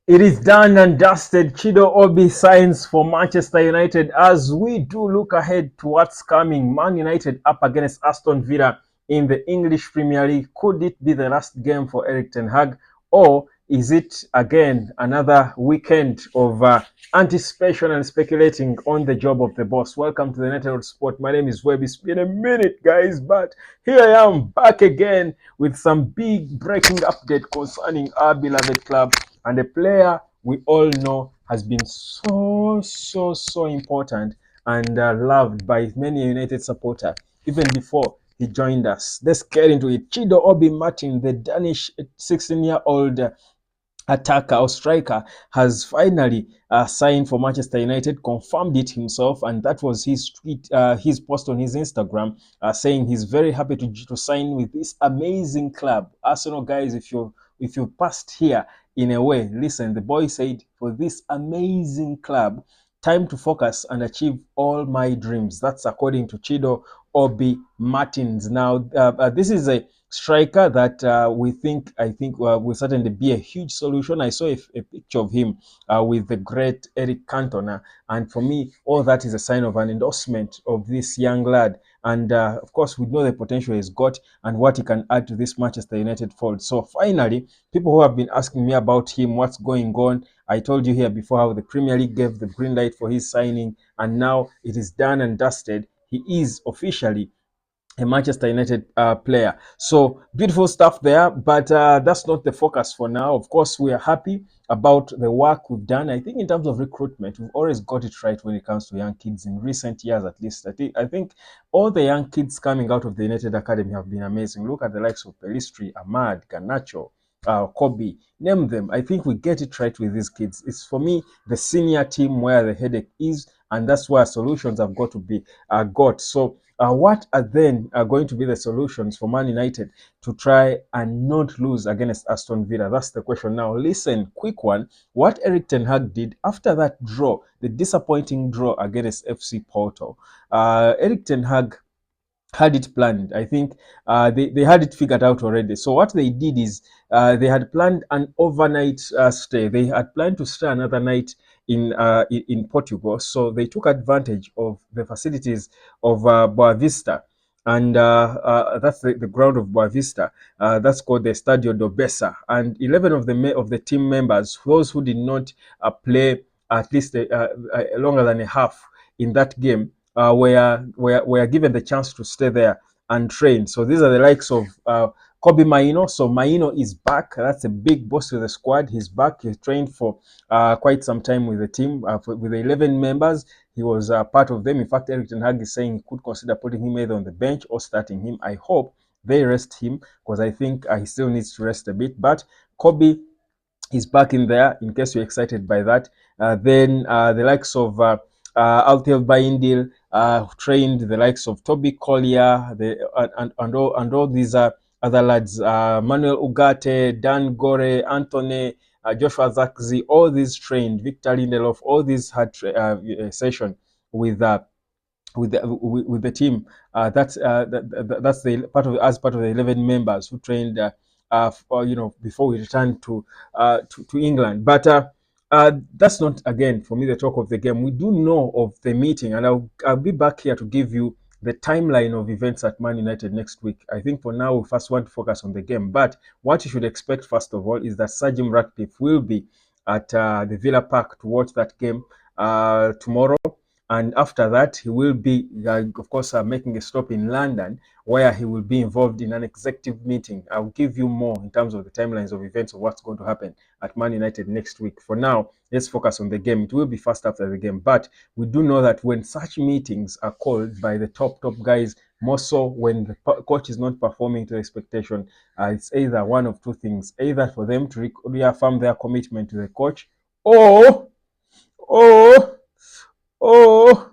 It is done and dusted. Chido Obi signs for Manchester United as we do look ahead to what's coming. Man United up against Aston Villa in the English Premier League. Could it be the last game for Eric Ten Hag, or is it again another weekend of anticipation and speculating on the job of the boss? Welcome to the United Sport. My name is Webb. It's been a minute, guys, but here I am back again with some big breaking update concerning our beloved club and a player we all know has been so important and loved by many United supporters even before he joined us. Let's get into it. Chido Obi Martin, the Danish 16-year-old attacker or striker, has finally signed for Manchester United, confirmed it himself, and that was his tweet, his post on his Instagram, saying he's very happy to sign with this amazing club. Arsenal guys, if you passed here in a way, listen, the boy said, for this amazing club, time to focus and achieve all my dreams. That's according to Chido Obi Martins. Now, this is a striker that I think will certainly be a huge solution. I saw a picture of him with the great Eric Cantona, and for me, all that is a sign of an endorsement of this young lad. And of course, we know the potential he's got and what he can add to this Manchester United fold. So finally, people who have been asking me about him, what's going on, I told you here before how the Premier League gave the green light for his signing, and now it is done and dusted. He is officially a Manchester United player. So beautiful stuff there, but that's not the focus for now. Of course, we are happy about the work we've done. I think in terms of recruitment, we've always got it right when it comes to young kids in recent years, at least. I think all the young kids coming out of the United Academy have been amazing. Look at the likes of Pelistri, Ahmad, Garnacho, Kobe, name them. I think we get it right with these kids. It's for me the senior team where the headache is, and that's where solutions have got to be got. So what are then going to be the solutions for Man United to try and not lose against Aston Villa? That's the question. Now, listen, quick one. What Eric Ten Hag did after that draw, the disappointing draw against FC Porto, Eric Ten Hag had it planned. I think they had it figured out already. So what they did is they had planned an overnight stay. They had planned to stay another night in Portugal. So they took advantage of the facilities of Boa Vista. And that's the ground of Boa Vista. That's called the Estadio do Bessa. And 11 of the team members, those who did not play at least longer than a half in that game, were given the chance to stay there and train. So these are the likes of Kobe Maino. So Maino is back. That's a big boss of the squad. He's back. He trained for quite some time with the team, with the 11 members. He was part of them. In fact, Eric Ten Hag is saying he could consider putting him either on the bench or starting him. I hope they rest him because I think he still needs to rest a bit. But Kobe is back in there in case you're excited by that. Then the likes of Altel Baindil trained the likes of Toby Collier and all these other lads, Manuel Ugarte, Dan Gore, Anthony, Joshua Zakzi, all these trained, Victor Lindelof, all these had session with with the team. That's the part of the 11 members who trained before we returned to England. But that's not again for me the talk of the game. We do know of the meeting, and I'll be back here to give you the timeline of events at Man United next week. I think for now we first want to focus on the game. But what you should expect first of all is that Sir Jim Ratcliffe will be at the Villa Park to watch that game tomorrow. And after that, he will be, of course, making a stop in London, where he will be involved in an executive meeting. I'll give you more in terms of the timelines of events of what's going to happen at Man United next week. For now, let's focus on the game. It will be fast after the game, but we do know that when such meetings are called by the top guys, more so when the coach is not performing to expectation, it's either one of two things: either for them to reaffirm their commitment to the coach, or or Oh,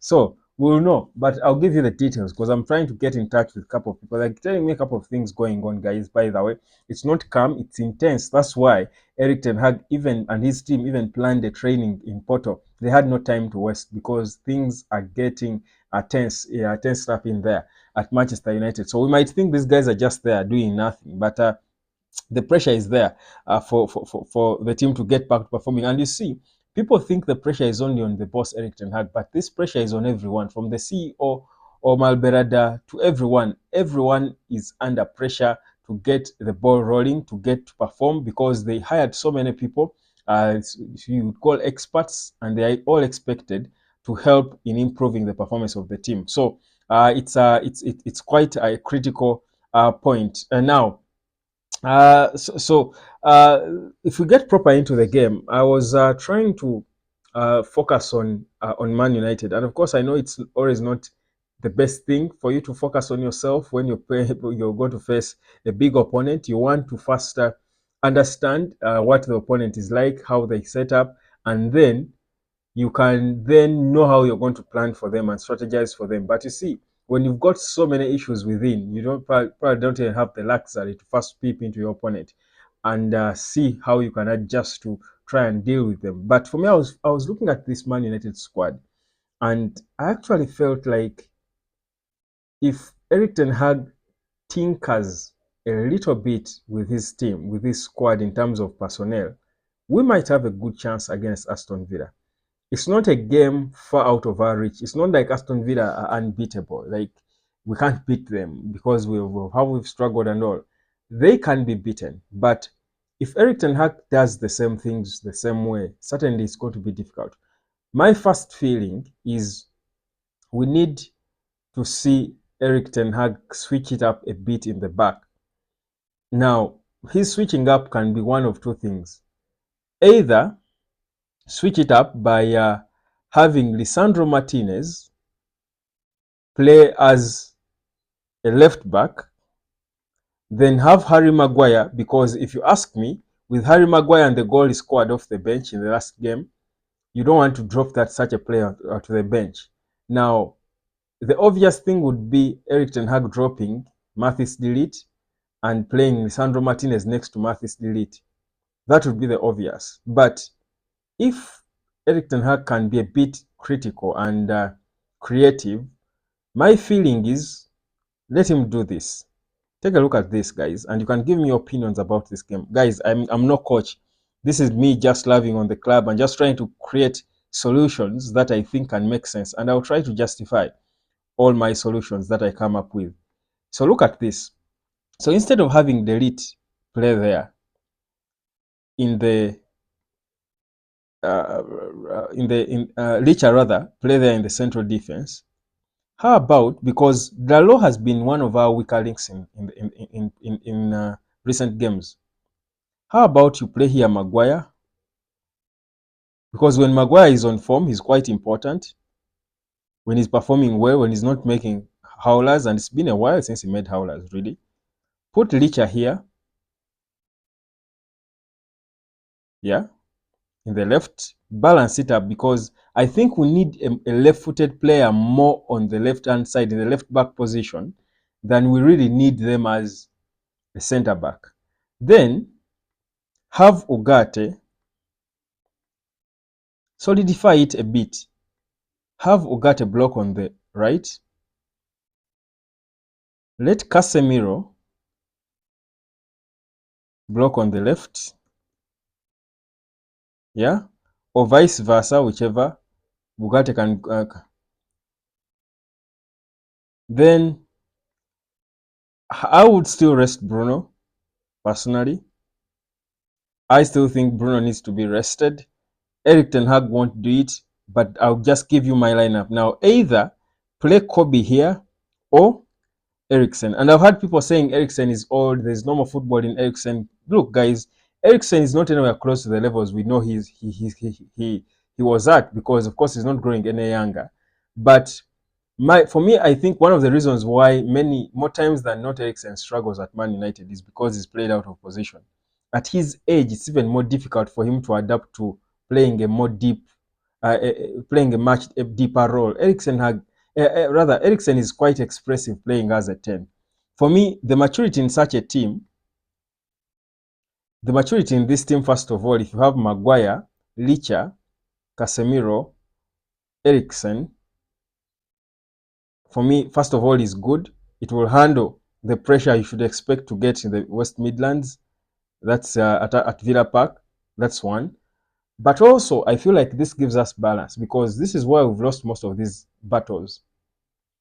so we'll know, but I'll give you the details because I'm trying to get in touch with a couple of people. They're telling me a couple of things going on, guys. By the way, it's not calm, it's intense. That's why Eric Ten Hag even and his team even planned a training in Porto. They had no time to waste because things are getting tense up in there at Manchester United. So we might think these guys are just there doing nothing, but the pressure is there for the team to get back to performing. And you see, people think the pressure is only on the boss Eric Ten Hag, but this pressure is on everyone, from the CEO or Malberada to everyone. Everyone is under pressure to get the ball rolling, to get to perform, because they hired so many people, you would call experts, and they are all expected to help in improving the performance of the team. So it's quite a critical point. And now, if we get proper into the game, I was trying to focus on Man United, and of course, I know it's always not the best thing for you to focus on yourself when you're going to face a big opponent. You want to first understand what the opponent is like, how they set up, and then you can then know how you're going to plan for them and strategize for them. But you see, when you've got so many issues within, you probably don't even have the luxury to first peep into your opponent and see how you can adjust to try and deal with them. But for me, I was looking at this Man United squad, and I actually felt like if Eric Ten Hag tinkers a little bit with his team, with his squad in terms of personnel, we might have a good chance against Aston Villa. It's not a game far out of our reach. It's not like Aston Villa are unbeatable. Like, we can't beat them because how we've struggled and all. They can be beaten. But if Eric Ten Hag does the same things the same way, certainly it's going to be difficult. My first feeling is we need to see Eric Ten Hag switch it up a bit in the back. Now, his switching up can be one of two things. Either switch it up by having Lisandro Martinez play as a left back, then have Harry Maguire, because if you ask me, with Harry Maguire and the goal he scored off the bench in the last game, you don't want to drop such a player to the bench. Now, the obvious thing would be Eric Ten Hag dropping Mathis de Ligt and playing Lisandro Martinez next to Mathis de Ligt. That would be the obvious. But if Eric Ten Hag can be a bit critical and creative, my feeling is let him do this. Take a look at this, guys, and you can give me your opinions about this game. Guys, I'm no coach. This is me just loving on the club and just trying to create solutions that I think can make sense, and I'll try to justify all my solutions that I come up with. So look at this. So instead of having De Ligt play there in the Licha rather play there in the central defense, how about, because Dalot has been one of our weaker links in recent games, how about you play here Maguire? Because when Maguire is on form, he's quite important. When he's performing well, when he's not making howlers, and it's been a while since he made howlers, really. Put Licha here, yeah, in the left. Balance it up, because I think we need a left-footed player more on the left-hand side, in the left-back position, than we really need them as a centre-back. Then have Ugarte, solidify it a bit. Have Ugarte block on the right. Let Casemiro block on the left. Yeah, or vice versa, whichever. Ugarte can. Then I would still rest Bruno, personally. I still think Bruno needs to be rested. Eric Ten Hag won't do it, but I'll just give you my lineup. Now, either play Kobe here or Eriksen. And I've had people saying Eriksen is old, there's no more football in Eriksen. Look, guys, Eriksen is not anywhere close to the levels we know he was at, because of course he's not growing any younger. But for me, I think one of the reasons why many more times than not Eriksen struggles at Man United is because he's played out of position. At his age, it's even more difficult for him to adapt to playing a more deep, playing a deeper role. Eriksen is quite expressive playing as a 10. For me, the maturity in such a team, the maturity in this team, first of all, if you have Maguire, Licha, Casemiro, Eriksen, for me, first of all, is good. It will handle the pressure you should expect to get in the West Midlands. That's at Villa Park. That's one. But also, I feel like this gives us balance because this is where we've lost most of these battles.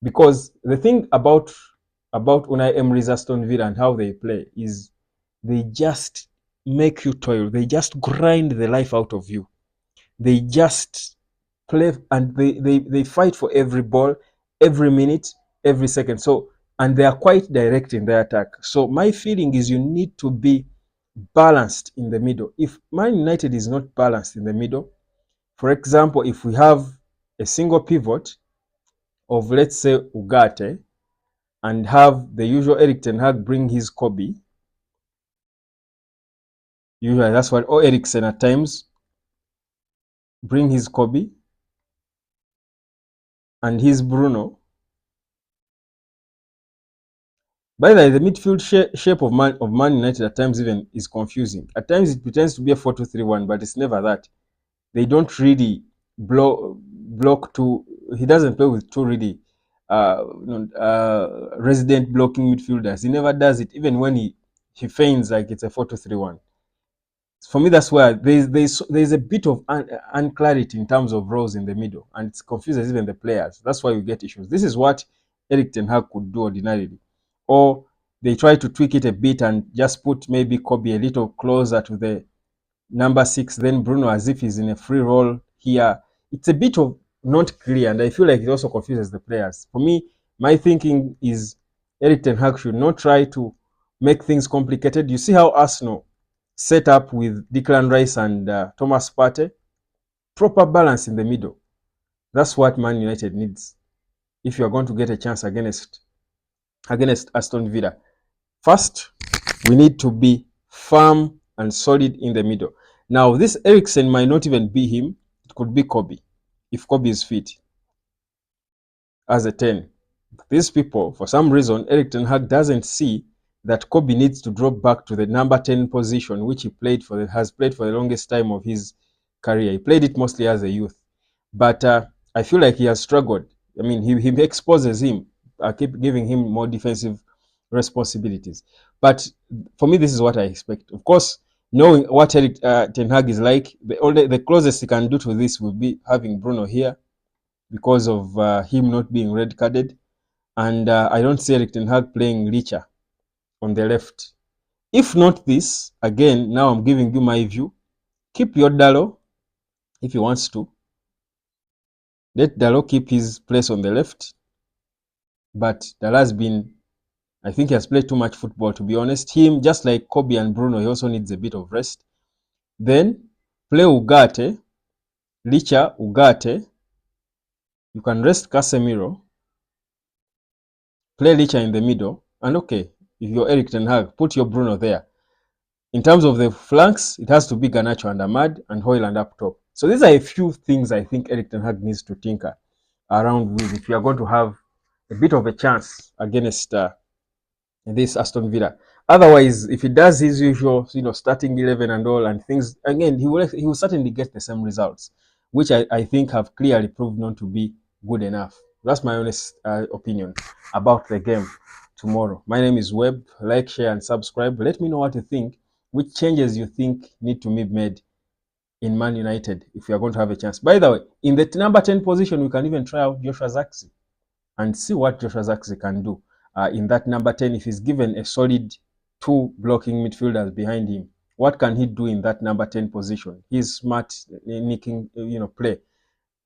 Because the thing about Unai Emery's Aston Villa and how they play is they just make you toil. They just grind the life out of you. They just play and they fight for every ball, every minute, every second. So and they are quite direct in their attack. So my feeling is you need to be balanced in the middle. If Man United is not balanced in the middle, for example, if we have a single pivot of let's say Ugarte and have the usual Eric Ten Hag bring his Kobe, usually that's what, or Eriksen at times bring his Kobe and his Bruno. By the way, the midfield shape of Man United at times even is confusing. At times it pretends to be a 4-2-3-1, but it's never that. They don't really block two. He doesn't play with two really resident blocking midfielders. He never does it, even when he feigns like it's a 4-2-3-1. For me, that's where there's a bit of unclarity in terms of roles in the middle, and it confuses even the players. That's why we get issues. This is what Eric Ten Hag could do ordinarily, or they try to tweak it a bit and just put maybe Kobe a little closer to the number 6, then Bruno as if he's in a free role here. It's a bit of not clear, and I feel like it also confuses the players. For me, my thinking is Eric Ten Hag should not try to make things complicated. You see how Arsenal set up with Declan Rice and Thomas Partey? Proper balance in the middle. That's what Man United needs if you are going to get a chance against Aston Villa. First, we need to be firm and solid in the middle. Now, this Eriksen might not even be him. It could be Kobe, if Kobe is fit as a 10. These people, for some reason, Eric Ten Hag doesn't see that Kobe needs to drop back to the number 10 position, which he has played for the longest time of his career. He played it mostly as a youth. But I feel like he has struggled. I mean, he exposes him. I keep giving him more defensive responsibilities. But for me, this is what I expect. Of course, knowing what Eric Ten Hag is like, the closest he can do to this will be having Bruno here because of him not being red carded. And I don't see Eric Ten Hag playing Licha on the left. If not this, again, now I'm giving you my view. Keep your Dalo if he wants to. Let Dalo keep his place on the left. But Dalo has been, I think he has played too much football, to be honest. Him, just like Kobe and Bruno, he also needs a bit of rest. Then play Ugarte, Licha, Ugarte. You can rest Casemiro. Play Licha in the middle. And okay, if you're Eric Ten Hag, put your Bruno there. In terms of the flanks, it has to be Garnacho and Ahmad and Højlund up top. So these are a few things I think Eric Ten Hag needs to tinker around with if you are going to have a bit of a chance against this Aston Villa. Otherwise, if he does his usual, starting 11 and all and things, again, he will certainly get the same results, which I think have clearly proved not to be good enough. That's my honest opinion about the game tomorrow. My name is Webb. Like, share, and subscribe. Let me know what you think. Which changes you think need to be made in Man United if we are going to have a chance. By the way, in the number 10 position, we can even try out Joshua Zirkzee and see what Joshua Zirkzee can do in that number 10 if he's given a solid 2 blocking midfielders behind him. What can he do in that number 10 position? He's smart, nicking, play.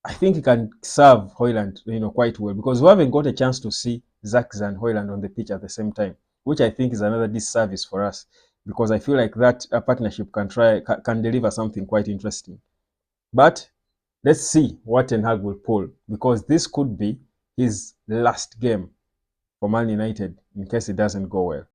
I think he can serve Højlund, quite well because we haven't got a chance to see Zirkzee and Højlund on the pitch at the same time, which I think is another disservice for us because I feel like that partnership can deliver something quite interesting. But let's see what Ten Hag will pull because this could be his last game for Man United in case it doesn't go well.